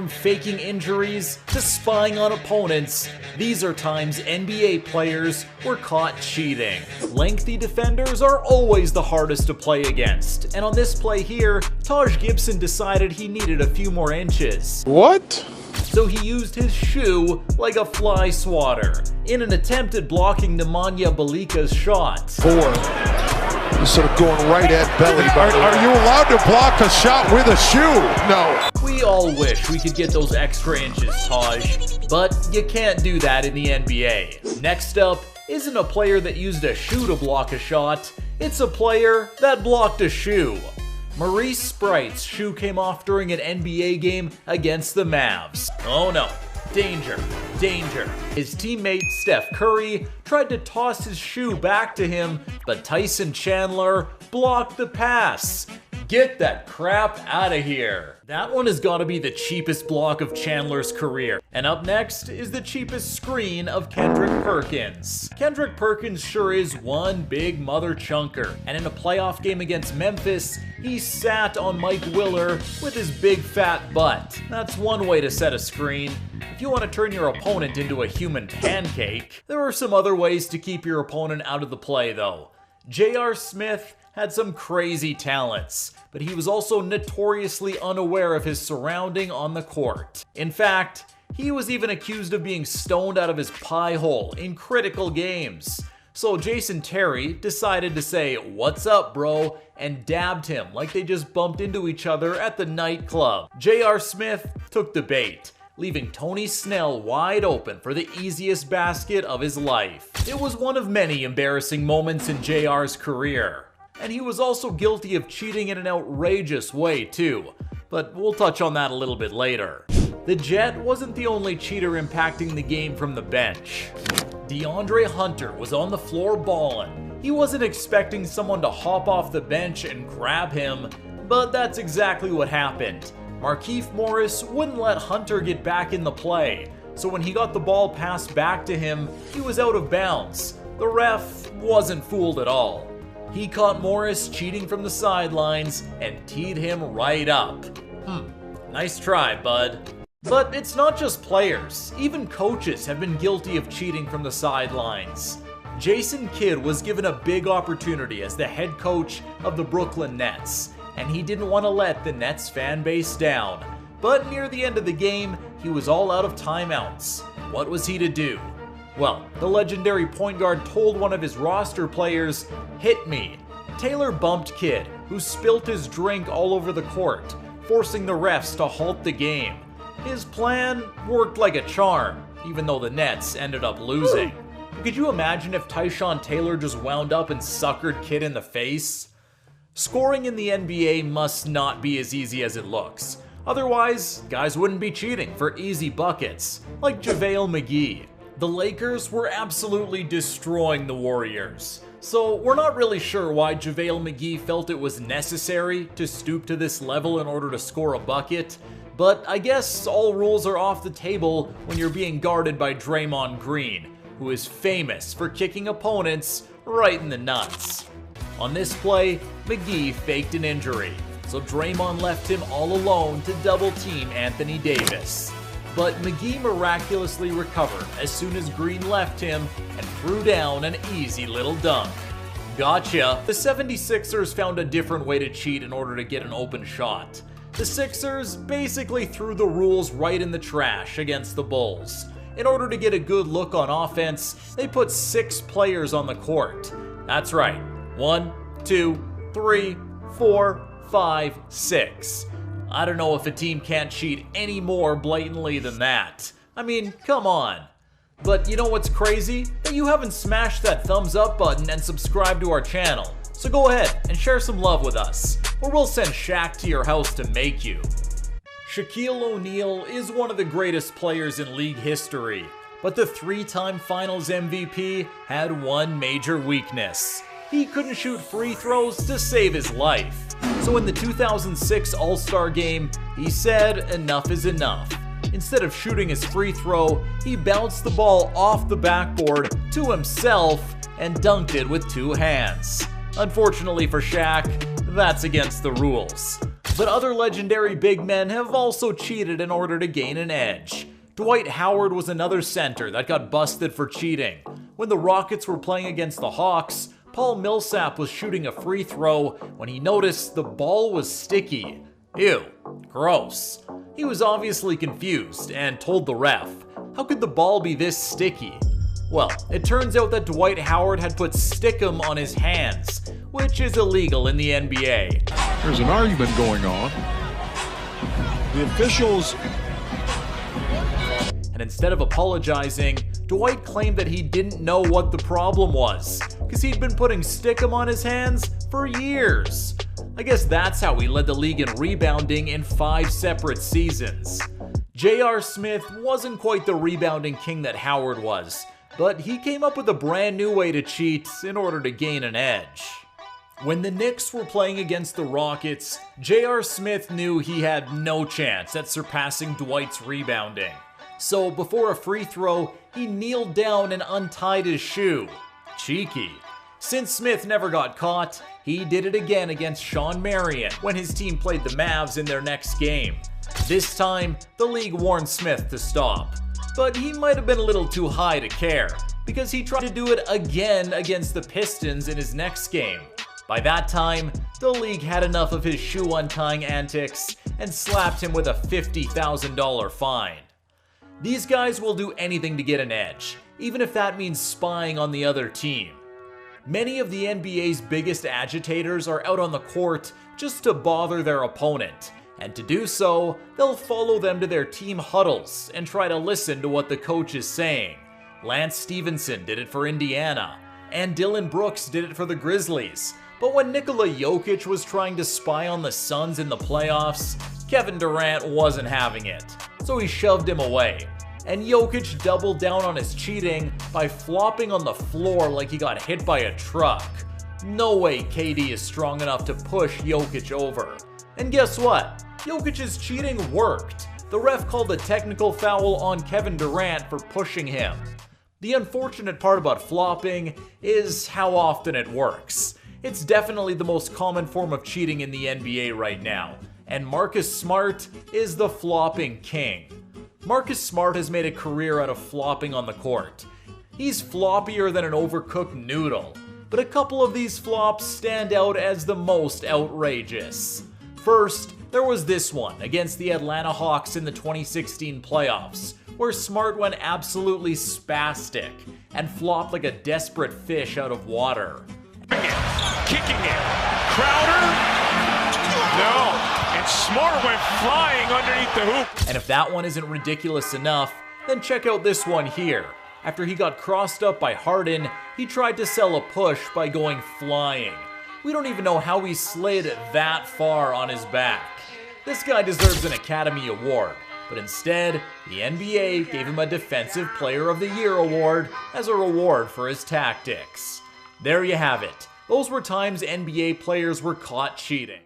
from faking injuries to spying on opponents, these are times NBA players were caught cheating. Lengthy defenders are always the hardest to play against, and on this play here, Taj Gibson decided he needed a few more inches. What? So he used his shoe like a fly swatter in an attempt at blocking Nemanja Bjelica's shot. 4. He's sort of going right at belly. Are you allowed to block a shot with a shoe? No. We all wish we could get those extra inches, Taj, but you can't do that in the NBA. Next up isn't a player that used a shoe to block a shot, it's a player that blocked a shoe. Maurice Sprite's shoe came off during an NBA game against the Mavs. Oh no, danger, danger. His teammate Steph Curry tried to toss his shoe back to him, but Tyson Chandler blocked the pass. Get that crap out of here. That one has got to be the cheapest block of Chandler's career. And up next is the cheapest screen of Kendrick Perkins. Kendrick Perkins sure is one big mother chunker. And in a playoff game against Memphis, he sat on Mike Willer with his big fat butt. That's one way to set a screen. If you want to turn your opponent into a human pancake, there are some other ways to keep your opponent out of the play though. J.R. Smith had some crazy talents, but he was also notoriously unaware of his surrounding on the court. In fact, he was even accused of being stoned out of his pie hole in critical games. So Jason Terry decided to say, "What's up, bro?" and dabbed him like they just bumped into each other at the nightclub. J.R. Smith took the bait, leaving Tony Snell wide open for the easiest basket of his life. It was one of many embarrassing moments in JR's career. And he was also guilty of cheating in an outrageous way too, but we'll touch on that a little bit later. The Jet wasn't the only cheater impacting the game from the bench. DeAndre Hunter was on the floor ballin'. He wasn't expecting someone to hop off the bench and grab him, but that's exactly what happened. Markieff Morris wouldn't let Hunter get back in the play, so when he got the ball passed back to him, he was out of bounds. The ref wasn't fooled at all. He caught Morris cheating from the sidelines and teed him right up. Nice try, bud. But it's not just players. Even coaches have been guilty of cheating from the sidelines. Jason Kidd was given a big opportunity as the head coach of the Brooklyn Nets, and he didn't want to let the Nets fan base down. But near the end of the game, he was all out of timeouts. What was he to do? Well, the legendary point guard told one of his roster players, "Hit me." Taylor bumped Kidd, who spilt his drink all over the court, forcing the refs to halt the game. His plan worked like a charm, even though the Nets ended up losing. Could you imagine if Tyshawn Taylor just wound up and suckered Kidd in the face? Scoring in the NBA must not be as easy as it looks. Otherwise, guys wouldn't be cheating for easy buckets, like JaVale McGee. The Lakers were absolutely destroying the Warriors, so we're not really sure why JaVale McGee felt it was necessary to stoop to this level in order to score a bucket, but I guess all rules are off the table when you're being guarded by Draymond Green, who is famous for kicking opponents right in the nuts. On this play, McGee faked an injury, so Draymond left him all alone to double team Anthony Davis. But McGee miraculously recovered as soon as Green left him and threw down an easy little dunk. Gotcha! The 76ers found a different way to cheat in order to get an open shot. The Sixers basically threw the rules right in the trash against the Bulls. In order to get a good look on offense, they put 6 players on the court. That's right, 1, 2, 3, 4, 5, 6. I don't know if a team can't cheat any more blatantly than that. I mean, come on. But you know what's crazy? That you haven't smashed that thumbs up button and subscribed to our channel. So go ahead and share some love with us, or we'll send Shaq to your house to make you. Shaquille O'Neal is one of the greatest players in league history, but the 3-time Finals MVP had one major weakness. He couldn't shoot free throws to save his life. So in the 2006 All-Star Game, he said enough is enough. Instead of shooting his free throw, he bounced the ball off the backboard to himself and dunked it with 2 hands. Unfortunately for Shaq, that's against the rules. But other legendary big men have also cheated in order to gain an edge. Dwight Howard was another center that got busted for cheating. When the Rockets were playing against the Hawks, Paul Millsap was shooting a free throw when he noticed the ball was sticky. Ew, gross. He was obviously confused and told the ref, how could the ball be this sticky? Well, it turns out that Dwight Howard had put stickum on his hands, which is illegal in the NBA. There's an argument going on. The officials... And instead of apologizing, Dwight claimed that he didn't know what the problem was, because he'd been putting stickum on his hands for years. I guess that's how he led the league in rebounding in 5 separate seasons. J.R. Smith wasn't quite the rebounding king that Howard was, but he came up with a brand new way to cheat in order to gain an edge. When the Knicks were playing against the Rockets, J.R. Smith knew he had no chance at surpassing Dwight's rebounding. So before a free throw, he kneeled down and untied his shoe. Cheeky. Since Smith never got caught, he did it again against Shawn Marion when his team played the Mavs in their next game. This time, the league warned Smith to stop. But he might have been a little too high to care, because he tried to do it again against the Pistons in his next game. By that time, the league had enough of his shoe untying antics and slapped him with a $50,000 fine. These guys will do anything to get an edge, even if that means spying on the other team. Many of the NBA's biggest agitators are out on the court just to bother their opponent, and to do so, they'll follow them to their team huddles and try to listen to what the coach is saying. Lance Stevenson did it for Indiana, and Dillon Brooks did it for the Grizzlies. But when Nikola Jokic was trying to spy on the Suns in the playoffs, Kevin Durant wasn't having it, so he shoved him away. And Jokic doubled down on his cheating by flopping on the floor like he got hit by a truck. No way KD is strong enough to push Jokic over. And guess what? Jokic's cheating worked. The ref called a technical foul on Kevin Durant for pushing him. The unfortunate part about flopping is how often it works. It's definitely the most common form of cheating in the NBA right now, and Marcus Smart is the flopping king. Marcus Smart has made a career out of flopping on the court. He's floppier than an overcooked noodle, but a couple of these flops stand out as the most outrageous. First, there was this one against the Atlanta Hawks in the 2016 playoffs, where Smart went absolutely spastic and flopped like a desperate fish out of water. Kicking it. Crowder? No. And Smart went flying underneath the hoop. And if that one isn't ridiculous enough, then check out this one here. After he got crossed up by Harden, he tried to sell a push by going flying. We don't even know how he slid that far on his back. This guy deserves an Academy Award, but instead, the NBA gave him a Defensive Player of the Year award as a reward for his tactics. There you have it. Those were times NBA players were caught cheating.